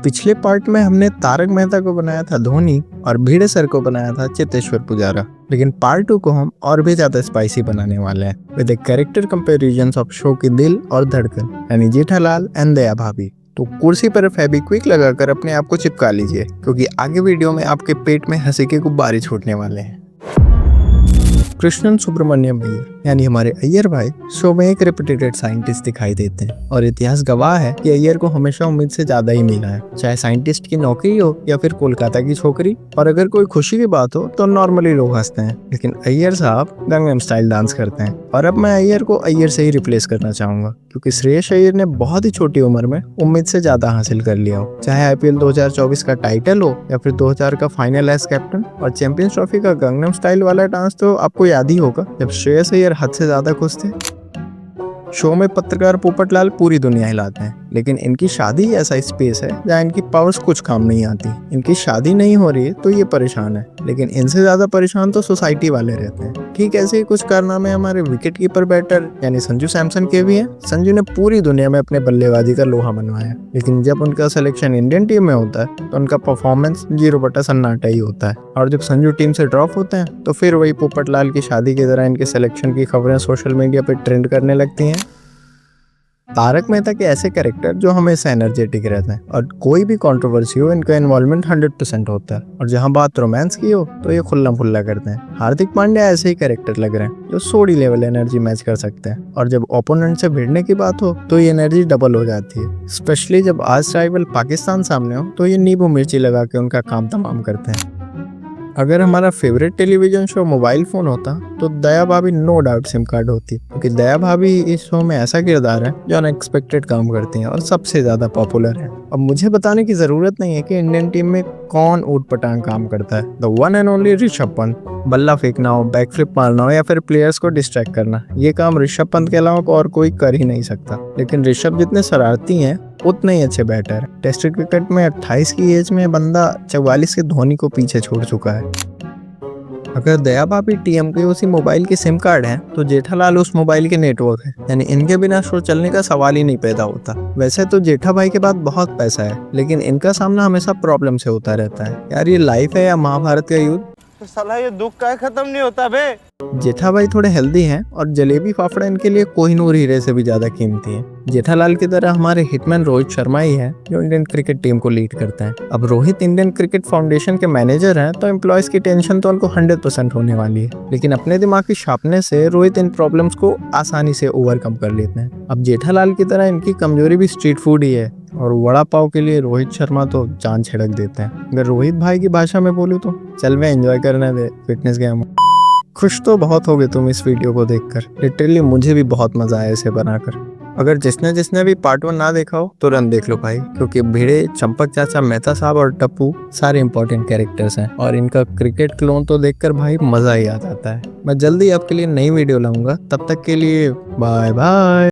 पिछले पार्ट में हमने तारक मेहता को बनाया था धोनी और भिड़े सर को बनाया था चेतेश्वर पुजारा, लेकिन पार्ट 2 को हम और भी ज्यादा स्पाइसी बनाने वाले हैं with character comparisons of show की दिल और धड़कन यानी जेठालाल एंड दया भाभी। तो कुर्सी पर फेविक्विक लगाकर अपने आप को चिपका लीजिए क्योंकि आगे वीडियो में आपके पेट में हंसी के गुब्बारे छूटने वाले हैं। कृष्णन सुब्रमण्यम अय्यर यानी हमारे अय्यर भाई शो में एक रेपुटेड साइंटिस्ट दिखाई देते हैं और इतिहास गवाह है कि अय्यर को हमेशा उम्मीद से ज्यादा ही मिला है, चाहे साइंटिस्ट की नौकरी हो या फिर कोलकाता की छोकरी। और अगर कोई खुशी की बात हो तो नॉर्मली लोग हंसते हैं, लेकिन अय्यर साहब गंगनम स्टाइल डांस करते हैं। और अब मैं अय्यर को अय्यर से ही रिप्लेस करना चाहूंगा क्योंकि श्रेयस अय्यर ने बहुत ही छोटी उम्र में उम्मीद से ज्यादा हासिल कर लिया हो, चाहे आईपीएल 2024 का टाइटल हो या फिर 2000 का फाइनल एज कैप्टन। और चैंपियंस ट्रॉफी का गंगनम स्टाइल वाला डांस तो आपको याद ही होगा जब श्रेयस अय्यर हद से ज्यादा खुश थे। शो में पत्रकार पोपटलाल पूरी दुनिया हिलाते हैं, लेकिन इनकी शादी ही ऐसा स्पेस है जहाँ इनकी पावर्स कुछ काम नहीं आती। इनकी शादी नहीं हो रही है तो ये परेशान है, लेकिन इनसे ज्यादा परेशान तो सोसाइटी वाले रहते हैं। ठीक ऐसे ही कुछ कारनामे हमारे विकेट कीपर बैटर यानी संजू सैमसन के भी हैं। संजू ने पूरी दुनिया में अपने बल्लेबाजी का लोहा मनवाया, लेकिन जब उनका सिलेक्शन इंडियन टीम में होता है तो उनका परफॉर्मेंस 0 सन्नाटा ही होता है। और जब संजू टीम से ड्रॉप होते हैं तो फिर वही पोपटलाल की शादी की तरह इनके सिलेक्शन की खबरें सोशल मीडिया पे ट्रेंड करने लगती हैं। तारक मेहता के ऐसे कैरेक्टर जो हमेशा एनर्जेटिक रहते हैं और कोई भी कंट्रोवर्सी हो इनका इन्वॉल्वमेंट 100% होता है। और जहां बात रोमांस की हो तो ये खुल्ला फुल्ला करते हैं। हार्दिक पांड्या ऐसे ही कैरेक्टर लग रहे हैं जो सोडी लेवल एनर्जी मैच कर सकते हैं, और जब ओपोनेंट से भिड़ने की बात हो तो ये एनर्जी डबल हो जाती है। स्पेशली जब आज राइवल पाकिस्तान सामने हो तो ये नींबू मिर्ची लगा के उनका काम तमाम करते हैं। अगर हमारा favourite television show mobile phone होता तो दया भाभी नो डाउट सिम कार्ड होती, क्योंकि दया भाभी इस शो में ऐसा किरदार है जो अनएक्सपेक्टेड काम करती हैं और सबसे ज्यादा पॉपुलर है। अब मुझे बताने की जरूरत नहीं है कि इंडियन टीम में कौन ऊट पटांग काम करता है। The one and only Rishabh Pant. बल्ला फेंकना हो, बैकफ्लिप मारना हो या फिर प्लेयर्स को डिस्ट्रैक्ट करना, ये काम ऋषभ पंत के अलावा और कोई कर ही नहीं सकता। लेकिन ऋषभ जितने शरारती हैं उतने ही अच्छे बैटर है। टेस्ट क्रिकेट में 28 की एज में बंदा 44 के धोनी को पीछे छोड़ चुका है। अगर दया भाभी टीएम के उसी मोबाइल के सिम कार्ड हैं तो जेठालाल उस मोबाइल के नेटवर्क है, यानी इनके बिना शो चलने का सवाल ही नहीं पैदा होता। वैसे तो जेठा भाई के पास बहुत पैसा है, लेकिन इनका सामना हमेशा प्रॉब्लम से होता रहता है। यार ये लाइफ है या महाभारत का युद्ध? तो साला ये दुख का खत्म नहीं होता बे। जेठा भाई थोड़े हेल्दी हैं और जलेबी फाफड़ा इनके लिए कोहिनूर हीरे से भी ज्यादा कीमती है। जेठालाल की तरह हमारे हिटमैन रोहित शर्मा ही है जो इंडियन क्रिकेट टीम को लीड करते हैं। अब रोहित इंडियन क्रिकेट फाउंडेशन के मैनेजर हैं तो एम्प्लॉयज की टेंशन तो उनको 100% होने वाली है, लेकिन अपने दिमाग की शार्पनेस से रोहित इन प्रॉब्लम्स को आसानी से ओवरकम कर लेते हैं। अब जेठालाल की तरह इनकी कमजोरी भी स्ट्रीट फूड ही है, और वड़ा पाव के लिए रोहित शर्मा तो जान छिड़क देते हैं। अगर रोहित भाई की भाषा में बोलूँ तो चल मैं एंजॉय करने दे फिटनेस गेम। खुश तो बहुत हो गए तुम इस वीडियो को देखकर, लिटरली मुझे भी बहुत मजा आया इसे बनाकर। अगर जिसने भी पार्ट 1 ना देखा हो तुरंत देख लो भाई, क्योंकि भिड़े, चंपक चाचा, मेहता साहब और टप्पू सारे इंपॉर्टेंट कैरेक्टर्स हैं और इनका क्रिकेट क्लोन तो देखकर भाई मजा ही आ जाता है। मैं जल्दी आपके लिए नई वीडियो लाऊंगा, तब तक के लिए बाय बाय।